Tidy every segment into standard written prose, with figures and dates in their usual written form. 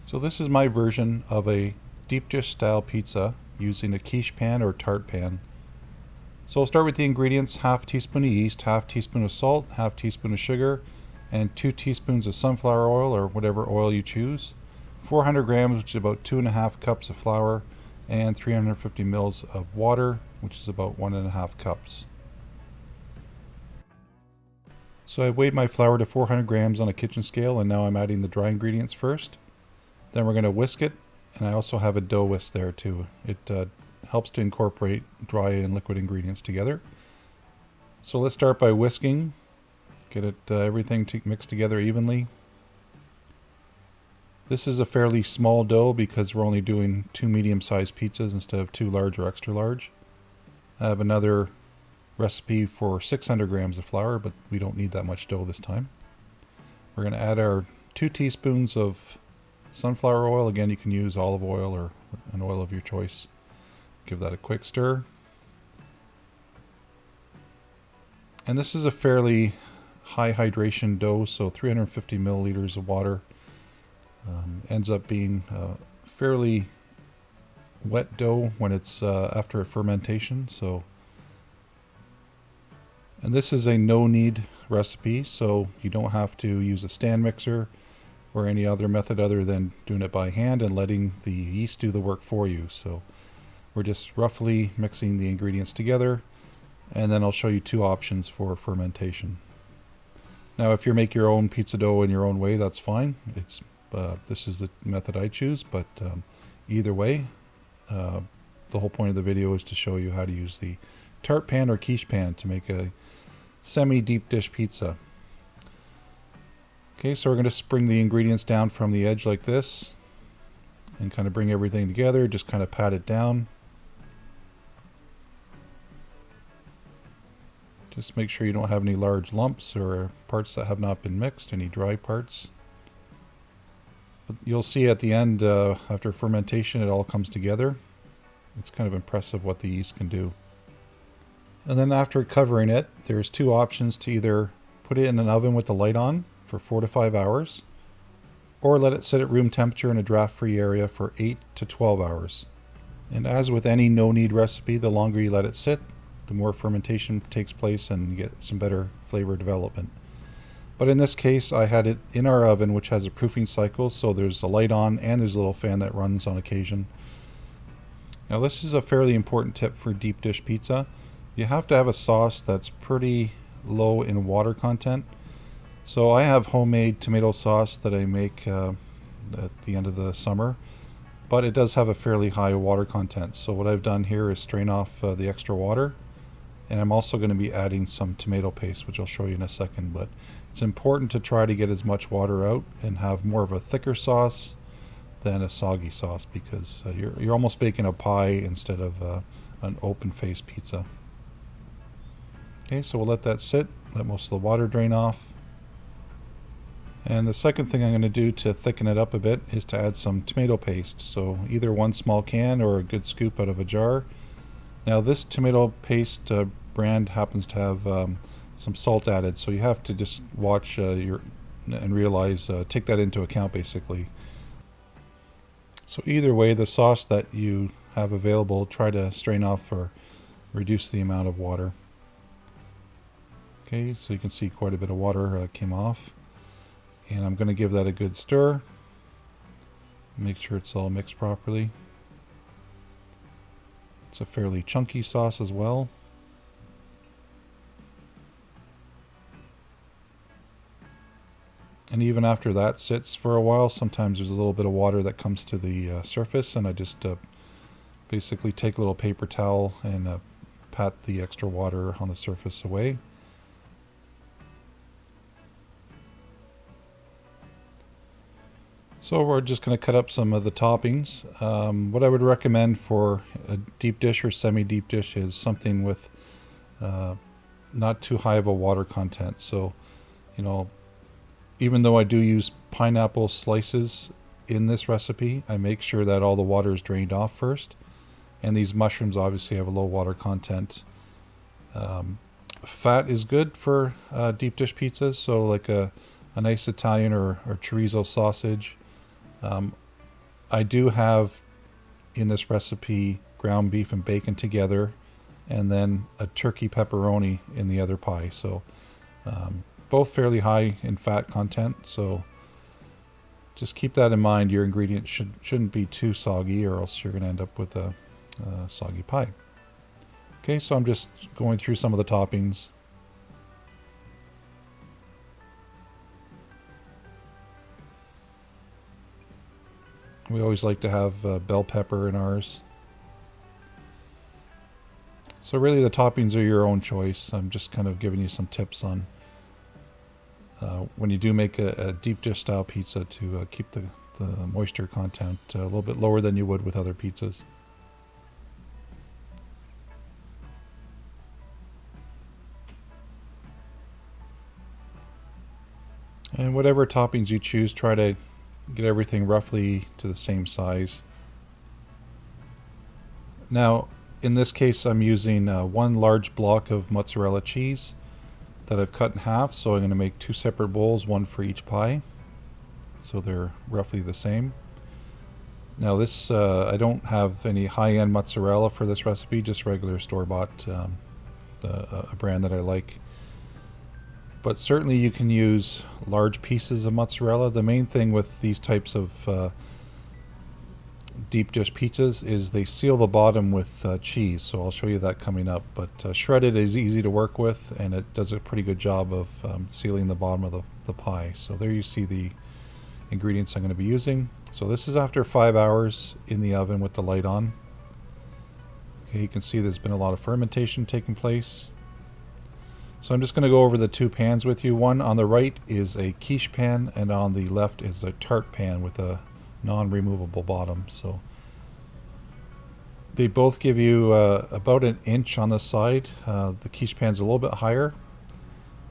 So this is my version of a deep dish style pizza using a quiche pan or tart pan. So I'll start with the ingredients: half teaspoon of yeast, half teaspoon of salt, half teaspoon of sugar, and 2 teaspoons of sunflower oil or whatever oil you choose, 400 grams, which is about 2.5 cups of flour, and 350 mils of water, which is about 1.5 cups. So I weighed my flour to 400 grams on a kitchen scale, and now I'm adding the dry ingredients first. Then we're going to whisk it, and I also have a dough whisk there too. It helps to incorporate dry and liquid ingredients together. So let's start by whisking. Get it everything mixed together evenly. This is a fairly small dough because we're only doing 2 medium-sized pizzas instead of 2 large or extra large. I have another recipe for 600 grams of flour, but we don't need that much dough this time. We're going to add our 2 teaspoons of sunflower oil. Again, you can use olive oil or an oil of your choice. Give that a quick stir. And this is a fairly high hydration dough, so 350 milliliters of water. Ends up being fairly wet dough when it's after a fermentation. And this is a no-knead recipe, so you don't have to use a stand mixer or any other method other than doing it by hand and letting the yeast do the work for you. So we're just roughly mixing the ingredients together, and then I'll show you 2 options for fermentation. Now if you make your own pizza dough in your own way, that's fine. This is the method I choose, but either way, the whole point of the video is to show you how to use the tart pan or quiche pan to make a semi-deep dish pizza. Okay, so we're going to bring the ingredients down from the edge like this and kind of bring everything together, just kind of pat it down. Just make sure you don't have any large lumps or parts that have not been mixed, any dry parts. But you'll see at the end, after fermentation, it all comes together. It's kind of impressive what the yeast can do. And then after covering it, there's 2 options: to either put it in an oven with the light on for 4 to 5 hours, or let it sit at room temperature in a draft-free area for 8 to 12 hours. And as with any no-knead recipe, the longer you let it sit, the more fermentation takes place and you get some better flavor development. But in this case, I had it in our oven, which has a proofing cycle, so there's a light on and there's a little fan that runs on occasion. Now this is a fairly important tip for deep dish pizza. You have to have a sauce that's pretty low in water content. So I have homemade tomato sauce that I make at the end of the summer, but it does have a fairly high water content. So what I've done here is strain off the extra water, and I'm also going to be adding some tomato paste, which I'll show you in a second. But it's important to try to get as much water out and have more of a thicker sauce than a soggy sauce, because you're almost baking a pie instead of an open-faced pizza. Okay, so we'll let that sit, let most of the water drain off. And the second thing I'm going to do to thicken it up a bit is to add some tomato paste. So either 1 small can or a good scoop out of a jar. Now this tomato paste brand happens to have some salt added, so you have to just watch and realize, take that into account basically. So either way, the sauce that you have available, try to strain off or reduce the amount of water. Okay, so you can see quite a bit of water came off. And I'm going to give that a good stir. Make sure it's all mixed properly. It's a fairly chunky sauce as well. And even after that sits for a while, sometimes there's a little bit of water that comes to the surface, and I just basically take a little paper towel and pat the extra water on the surface away. So we're just going to cut up some of the toppings. What I would recommend for a deep dish or semi-deep dish is something with not too high of a water content. So, even though I do use pineapple slices in this recipe, I make sure that all the water is drained off first. And these mushrooms obviously have a low water content. Fat is good for deep dish pizzas, so like a nice Italian or chorizo sausage. I do have in this recipe ground beef and bacon together, and then a turkey pepperoni in the other pie. So both fairly high in fat content. So just keep that in mind. Your ingredients shouldn't be too soggy, or else you're going to end up with a soggy pie. Okay, so I'm just going through some of the toppings. We always like to have bell pepper in ours. So really the toppings are your own choice. I'm just kind of giving you some tips on when you do make a deep dish style pizza to keep the moisture content a little bit lower than you would with other pizzas. And whatever toppings you choose, try to get everything roughly to the same size. Now, in this case, I'm using one large block of mozzarella cheese that I've cut in half, so I'm going to make two separate bowls, one for each pie, so they're roughly the same. Now this, I don't have any high-end mozzarella for this recipe, just regular store-bought, a brand that I like. But certainly you can use large pieces of mozzarella. The main thing with these types of deep dish pizzas is they seal the bottom with cheese, so I'll show you that coming up. But shredded is easy to work with, and it does a pretty good job of sealing the bottom of the pie. So there you see the ingredients I'm going to be using. So this is after 5 hours in the oven with the light on. Okay, you can see there's been a lot of fermentation taking place. So I'm just going to go over the two pans with you. One on the right is a quiche pan, and on the left is a tart pan with a non-removable bottom. So they both give you about an inch on the side. The quiche pan's a little bit higher,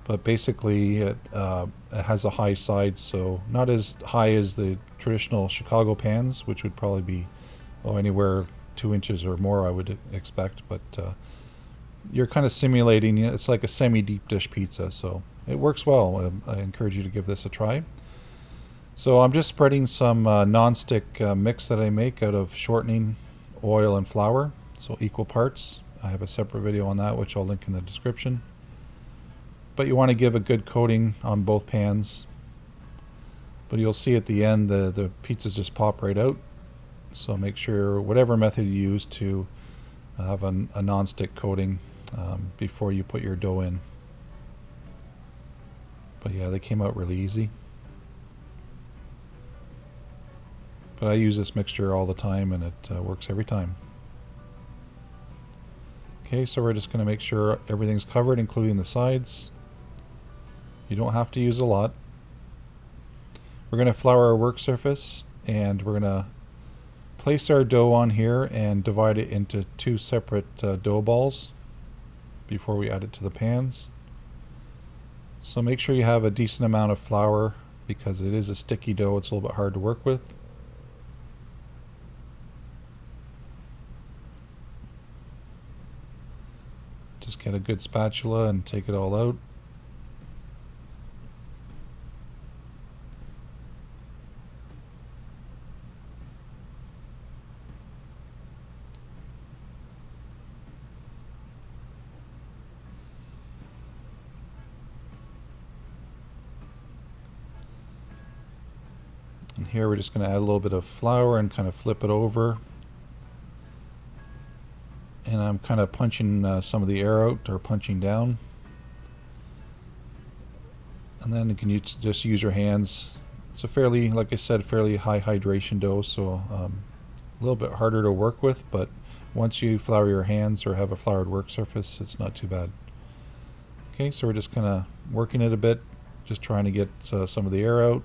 but basically it has a high side, so not as high as the traditional Chicago pans, which would probably be anywhere 2 inches or more, I would expect. But you're kind of simulating, it's like a semi-deep dish pizza, so it works well. I encourage you to give this a try. So I'm just spreading some non-stick mix that I make out of shortening, oil, and flour, so equal parts. I have a separate video on that, which I'll link in the description. But you want to give a good coating on both pans. But you'll see at the end the pizzas just pop right out. So make sure whatever method you use to have a non-stick coating before you put your dough in. But yeah, they came out really easy. But I use this mixture all the time, and it works every time. Okay, so we're just going to make sure everything's covered, including the sides. You don't have to use a lot. We're going to flour our work surface, and we're going to place our dough on here and divide it into two separate dough balls before we add it to the pans. So make sure you have a decent amount of flour, because it is a sticky dough. It's a little bit hard to work with. Just get a good spatula and take it all out. And here we're just going to add a little bit of flour and kind of flip it over. And I'm kind of punching some of the air out, or punching down. And then you can just use your hands. It's a fairly, like I said, fairly high hydration dough, so a little bit harder to work with, but once you flour your hands or have a floured work surface, it's not too bad. Okay, so we're just kind of working it a bit, just trying to get some of the air out.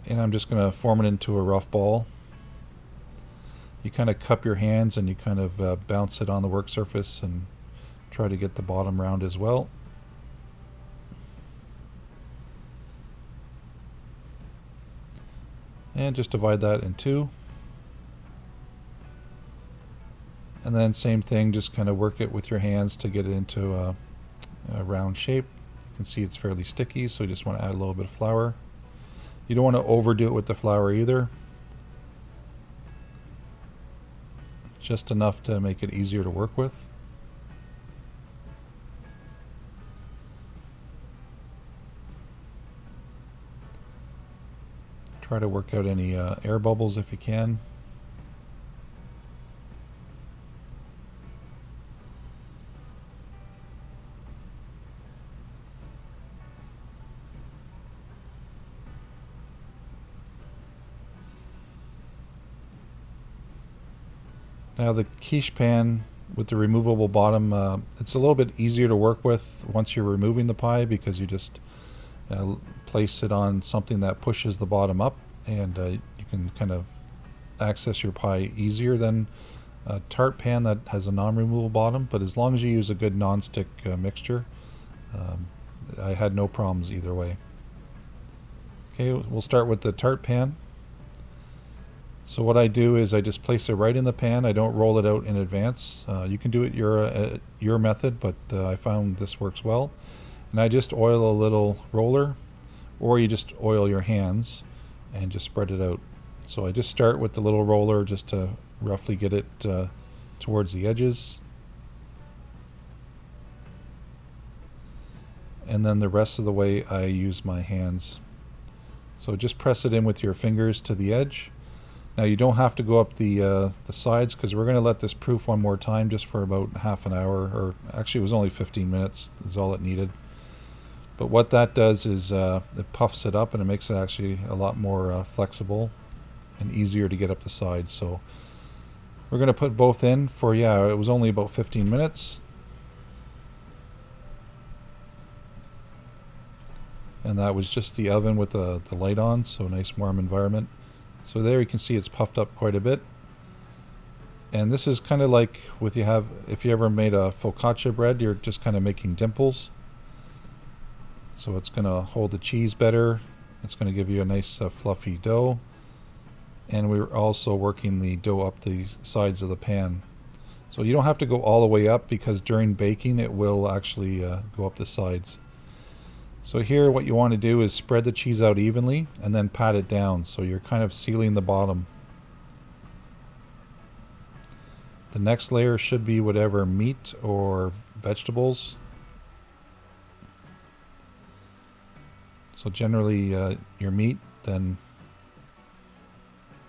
And I'm just going to form it into a rough ball. You kind of cup your hands and you kind of bounce it on the work surface and try to get the bottom round as well. And just divide that in two. And then same thing, just kind of work it with your hands to get it into a round shape. You can see it's fairly sticky, so you just want to add a little bit of flour. You don't want to overdo it with the flour either. Just enough to make it easier to work with. Try to work out any air bubbles if you can. Now the quiche pan with the removable bottom, it's a little bit easier to work with once you're removing the pie, because you just place it on something that pushes the bottom up, and you can kind of access your pie easier than a tart pan that has a non-removable bottom. But as long as you use a good non-stick mixture, um, I had no problems either way. Okay, we'll start with the tart pan. So what I do is I just place it right in the pan. I don't roll it out in advance. You can do it your method, but I found this works well. And I just oil a little roller, or you just oil your hands and just spread it out. So I just start with the little roller just to roughly get it towards the edges. And then the rest of the way I use my hands. So just press it in with your fingers to the edge. Now you don't have to go up the sides, because we're going to let this proof one more time just for about half an hour, or actually it was only 15 minutes is all it needed. But what that does is it puffs it up, and it makes it actually a lot more flexible and easier to get up the sides. So we're going to put both in for, yeah, it was only about 15 minutes. And that was just the oven with the light on, so nice warm environment. So there you can see it's puffed up quite a bit. And this is kind of like if you ever made a focaccia bread, you're just kind of making dimples. So it's going to hold the cheese better. It's going to give you a nice fluffy dough. And we're also working the dough up the sides of the pan. So you don't have to go all the way up, because during baking it will actually go up the sides. So here what you want to do is spread the cheese out evenly and then pat it down, so you're kind of sealing the bottom. The next layer should be whatever meat or vegetables. So generally your meat, then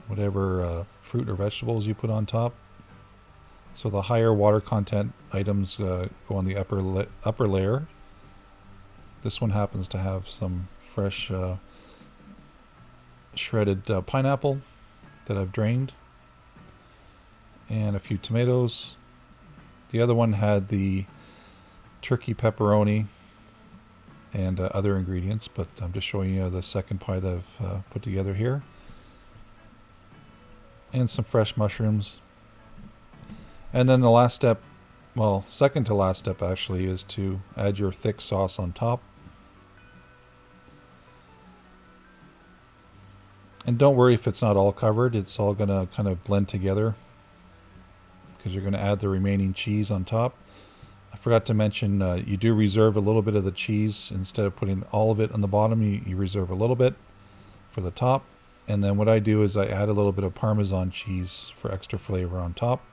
whatever fruit or vegetables you put on top. So the higher water content items go on the upper layer. This one happens to have some fresh shredded pineapple that I've drained, and a few tomatoes. The other one had the turkey pepperoni and other ingredients, but I'm just showing you the second pie that I've put together here. And some fresh mushrooms. And then the last step, well, second to last step actually, is to add your thick sauce on top. And don't worry if it's not all covered, it's all going to kind of blend together, because you're going to add the remaining cheese on top. I forgot to mention, you do reserve a little bit of the cheese. Instead of putting all of it on the bottom, you reserve a little bit for the top. And then what I do is I add a little bit of Parmesan cheese for extra flavor on top.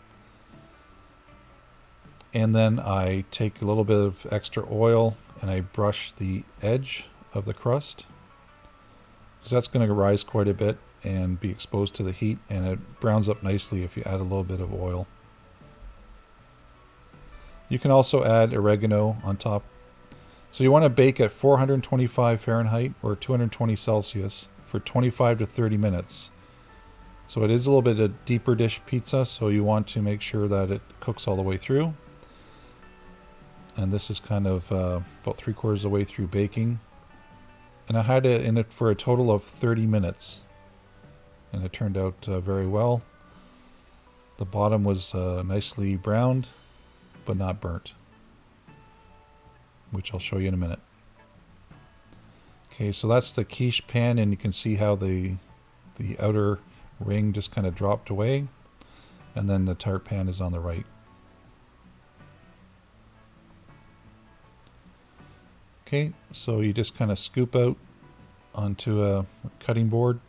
And then I take a little bit of extra oil and I brush the edge of the crust, because that's going to rise quite a bit and be exposed to the heat, and it browns up nicely if you add a little bit of oil. You can also add oregano on top. So you want to bake at 425 Fahrenheit or 220 Celsius for 25 to 30 minutes. So it is a little bit of deeper dish pizza, so you want to make sure that it cooks all the way through. And this is kind of about 3/4 of the way through baking. And I had it in it for a total of 30 minutes. And it turned out very well. The bottom was nicely browned, but not burnt, which I'll show you in a minute. Okay, so that's the quiche pan, and you can see how the outer ring just kind of dropped away, and then the tart pan is on the right. Okay, so you just kind of scoop out onto a cutting board.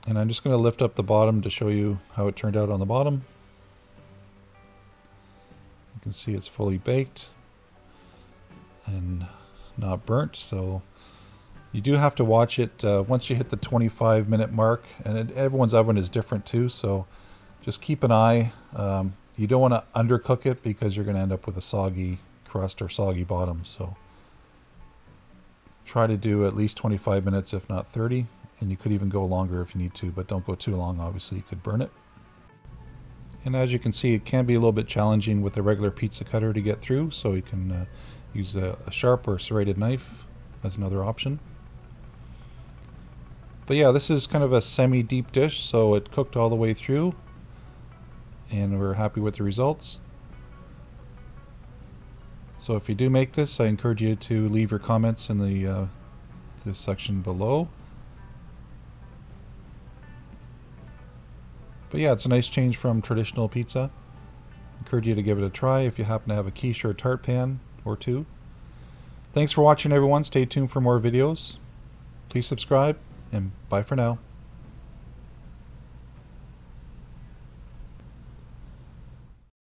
And I'm just going to lift up the bottom to show you how it turned out on the bottom. You can see it's fully baked and not burnt, so you do have to watch it once you hit the 25-minute mark, and everyone's oven is different too, so just keep an eye. You don't want to undercook it because you're going to end up with a soggy crust or soggy bottom, so try to do at least 25 minutes if not 30, and you could even go longer if you need to, but don't go too long, obviously you could burn it. And as you can see, it can be a little bit challenging with a regular pizza cutter to get through, so you can use a sharp or serrated knife as another option. But yeah, this is kind of a semi-deep dish, so it cooked all the way through, and we're happy with the results. So if you do make this, I encourage you to leave your comments in the section below. But yeah, it's a nice change from traditional pizza. Encourage you to give it a try if you happen to have a quiche or a tart pan or two. Thanks for watching, everyone. Stay tuned for more videos. Please subscribe, and bye for now.